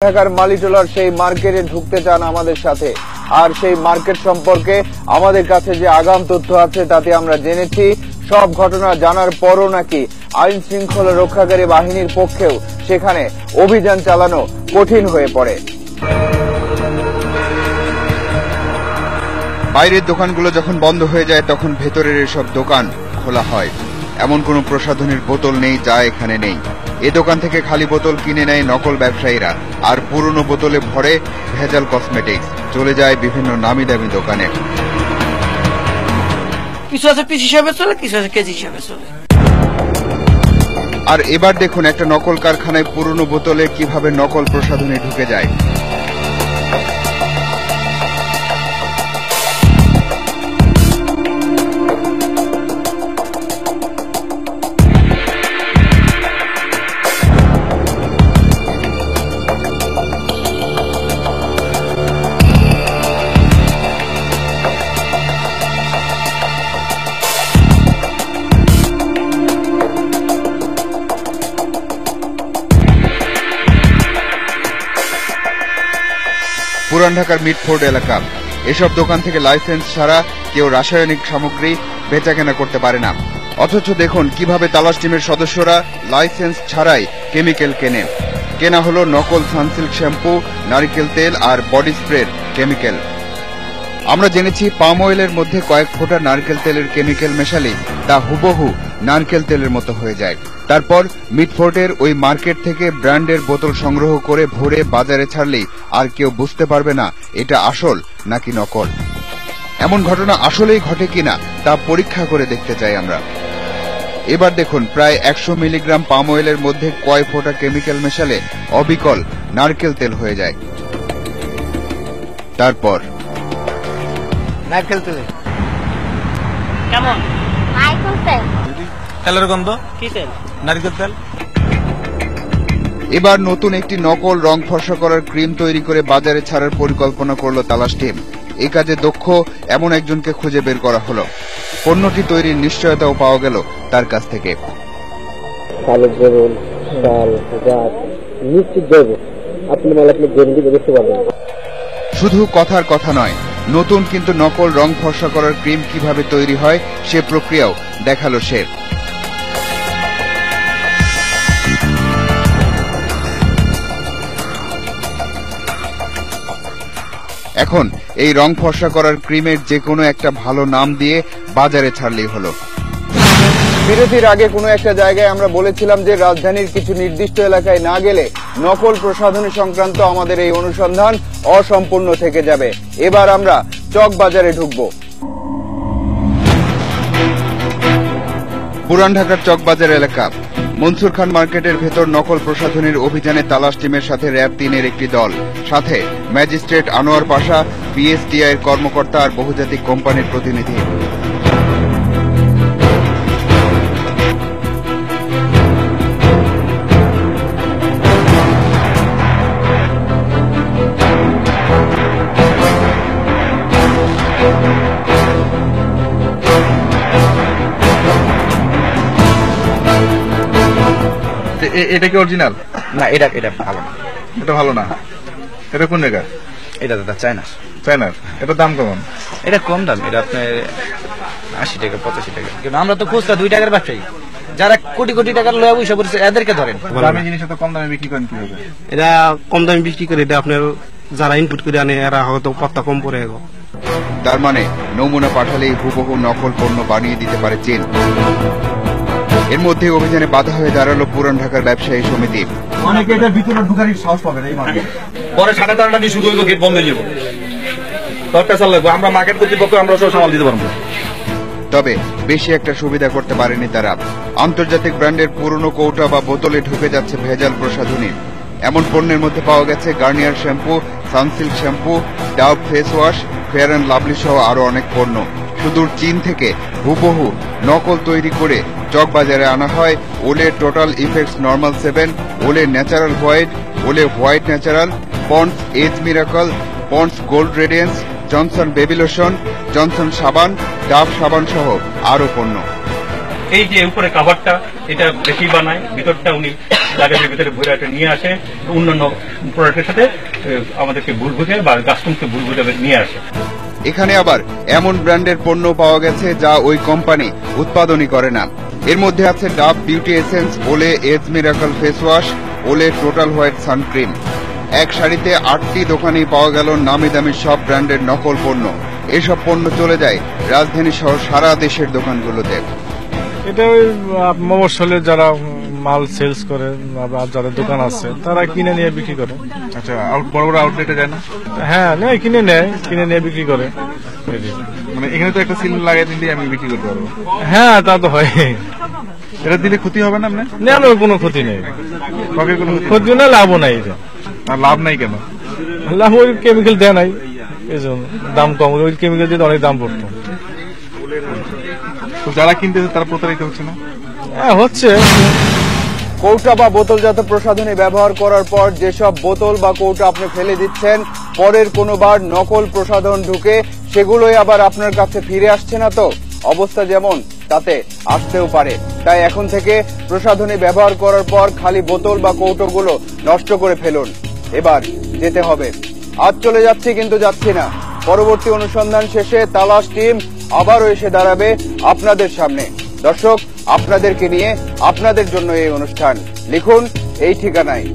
ঢাকার মালিটোলার সেই মার্কেটে ঢুকতে চান আমাদের সাথে, আর সেই মার্কেট সম্পর্কে আমাদের কাছে যে আগাম তথ্য আছে তাতে আমরা জেনেছি সব ঘটনা জানার পরও নাকি আইন শৃঙ্খলা রক্ষাকারী বাহিনীর পক্ষেও সেখানে অভিযান চালানো কঠিন হয়ে পড়ে। বাইরের দোকানগুলো যখন বন্ধ হয়ে যায় তখন ভেতরের এসব দোকান খোলা হয়। এমন কোনো প্রসাধনীর বোতল নেই যা এখানে নেই। এ দোকান থেকে খালি বোতল কিনে নেয় নকল ব্যবসায়ীরা, আর পুরনো বোতলে ভরে ভেজাল কসমেটিক্স চলে যায় বিভিন্ন নামি দামি দোকানে। কিছু আছে পিস হিসাবে চলে, কিছু আছে কেজি হিসাবে চলে। আর এবার দেখুন একটা নকল কারখানায় পুরনো বোতলে কিভাবে নকল প্রসাধনী ঢুকে যায়। পুরান ঢাকার মিটফোর্ড এলাকা, এসব দোকান থেকে লাইসেন্স ছাড়া কেউ রাসায়নিক সামগ্রী বেচাকেনা করতে পারে না। অথচ দেখুন কিভাবে তালাশ টিমের সদস্যরা লাইসেন্স ছাড়াই কেমিক্যাল কেনা হলো নকল সানসিল্ক শ্যাম্পু, নারিকেল তেল আর বডি স্প্রের কেমিক্যাল। আমরা জেনেছি পাম অয়েলের মধ্যে কয়েক ফোঁটা নারকেল তেলের কেমিক্যাল মেশালে তা হুবহু নারকেল তেলের মতো হয়ে যায়। তারপর মিটফোর্ডের ওই মার্কেট থেকে ব্র্যান্ডের বোতল সংগ্রহ করে ভরে বাজারে ছাড়লেই আর কেউ বুঝতে পারবে না এটা আসল নাকি নকল। এমন ঘটনা আসলেই ঘটে কিনা তা পরীক্ষা করে দেখতে চাই আমরা। এবার দেখুন প্রায় 100 মিলিগ্রাম পাম অয়েলের মধ্যে কয় ফোঁটা কেমিক্যাল মেশালে অবিকল নারকেল তেল হয়ে যায়। তারপর নারকেল তেল কেমন? নারকেল তেল, তেলের গন্ধ কি তেল? নারকেল তেল। এবার নতুন একটি নকল রং ফর্সা করার ক্রিম তৈরি করে বাজারে ছাড়ার পরিকল্পনা করল তালাশ টিম। এই কাজে দক্ষ এমন একজনকে খুঁজে বের করা হলো। পণ্যটি তৈরির নিশ্চয়তাও পাওয়া গেল তার কাছ থেকে। শুধু কথার কথা নয়, নতুন কিন্তু নকল রং ফর্সা করার ক্রিম কিভাবে তৈরি হয় সে প্রক্রিয়াও দেখালো সে। এখন এই রং ফর্সা করার ক্রিমের যে কোনো একটা ভালো নাম দিয়ে বাজারে ছাড়লেই হলো। বিরতির আগে কোনো একটা জায়গায় আমরা বলেছিলাম যে রাজধানীর কিছু নির্দিষ্ট এলাকায় না গেলে নকল প্রসাধনী সংক্রান্ত আমাদের এই অনুসন্ধান অসম্পূর্ণ থেকে যাবে। এবার আমরা চক বাজারে ঢুকব। পুরান ঢাকার চকবাজার এলাকা, মনসুর খান মার্কেটের ভেতর নকল প্রসাধনীর অভিযানে তালাশ টিমের সাথে র্যাব 3-এর একটি দল, সাথে ম্যাজিস্ট্রেট আনোয়ার পাশা, বিএসটিআই এর কর্মকর্তা আর বহুজাতিক কোম্পানির প্রতিনিধি। এটা কি অরিজিনাল? না, এটা ভালো না। এটা ভালো না। এটা কোন জায়গা? এটা দাদা চায়না। চায়নার। এটার দাম কেমন? এটা কম দাম, এটা আপনার 80 টাকা 85 টাকা। কিন্তু আমরা তো খুচরা 2 টাকার ব্যবসায়ী, যারা কোটি কোটি টাকার লয়া পয়সা পড়ছে এদেরকে ধরেন। দামি জিনিস তো কম দামে বিক্রি করেন কিভাবে? এটা কম দামে বিক্রি করে, এটা আপনার যারা ইনপুট করে আনে এরা হয়তো পত্তা কম পড়ে। তার মানে নমুনা পাঠালেই হুবহু নকল পণ্য বানিয়ে দিতে পারে চীন। এর মধ্যে অভিযানে বাধা হয়ে দাঁড়ালো পুরান ঢাকার ব্যবসায়ী সমিতি। অনেকে এটার ভিতরে ঢুকার সাহস পাবে না। এই মানে পরে 13:30 দিয়ে শুরু হইব, গেট বন্ধ হয়ে যাবে। দরকার লাগবে আমরা মার্কেট কর্তৃপক্ষ আমরা সব সামাল দিতে পারবো। তবে বেশি একটা সুবিধা করতে পারেনি তারা। আন্তর্জাতিক ব্র্যান্ডের পুরনো কৌটা বা বোতলে ঢুকে যাচ্ছে ভেজাল প্রসাধনী। এমন পণ্যের মধ্যে পাওয়া গেছে Garnier shampoo, Sunsilk shampoo, Dove face wash, fair and lovely সহ আরো অনেক পণ্য। সুদূর চীন থেকে হুবহু নকল তৈরি করে চকবাজারে আনা হয় ওলে total effects normal 7, Olay natural white, Olay white natural, Pond's age miracle, Pond's gold radiance, Johnson baby lotion, Johnson সাবান, ডাভ সাবান সহ আরো পণ্য। এই যে উপরে কাভারটা, এটা বেশি বানায়, ভিতরটা উনি লাগেজের ভিতরে ভরে একটা নিয়ে আসে, অন্যান্য প্রোডাক্টের সাথে আমাদেরকে ভুল বুঝে বা কাস্টমকে ভুল বুঝে নিয়ে আসে। এখানে আবার এমন ব্র্যান্ডের পণ্য পাওয়া গেছে যা ওই কোম্পানি উৎপাদনই করে না। এর মধ্যে আছে ডাভ বিউটি এসেন্স, ওলে এজ মিরাকল ফেস ওয়াশ, ওলে টোটাল হোয়াইট সানক্রিম। এক সারিতে 8টি দোকানেই পাওয়া গেল নামি দামি সব ব্র্যান্ডের নকল পণ্য। এসব পণ্য চলে যায় রাজধানী সহ সারা দেশের দোকানগুলোতে। এটা ওই মফস্বলে যারা মাল সেলস করে বা যাদের দোকান আছে তারা কিনে নিয়ে বিক্রি করে। আচ্ছা, বড় বড় আউটলেটে যায় না? হ্যাঁ, নেয়, কিনে নিয়ে বিক্রি করে। মানে এখানে তো একটা সিল লাগাই দিলে আমি বিক্রি করতে পারবো। হ্যাঁ, তা তো হয়। এটা দিলে ক্ষতি হবে না? আপনার না, কোনো ক্ষতি নেই, ত্বকের কোনো ক্ষতি না, লাভও নাই। আর লাভ নাই কেন? লাভ ওই কেমিক্যাল দেয় নাই, এই জন্য দাম কম। ওই কেমিক্যাল দিয়ে অনেক দাম পড়তো। তো যারা কিনতেছে তারা প্রতারিত হচ্ছে না? হ্যাঁ, হচ্ছে। কৌটা বা বোতলজাত প্রসাধনী ব্যবহার করার পর যেসব বোতল বা কৌটা আপনি ফেলে দিচ্ছেন, পরের কোনোবার নকল প্রসাধন ঢুকে সেগুলোই আবার আপনার কাছে ফিরে আসছে না, তো অবস্থা যেমন তাতে আসতেও পারে। তাই এখন থেকে প্রসাধনী ব্যবহার করার পর খালি বোতল বা কৌটোগুলো নষ্ট করে ফেলুন। এবার যেতে হবে। আজ চলে যাচ্ছি, কিন্তু যাচ্ছি না। পরবর্তী অনুসন্ধান শেষে তালাশ টিম আবারও এসে দাঁড়াবে আপনাদের সামনে। দর্শক, আপনাদেরকে নিয়ে, আপনাদের জন্য এই অনুষ্ঠান। লিখুন এই ঠিকানায়।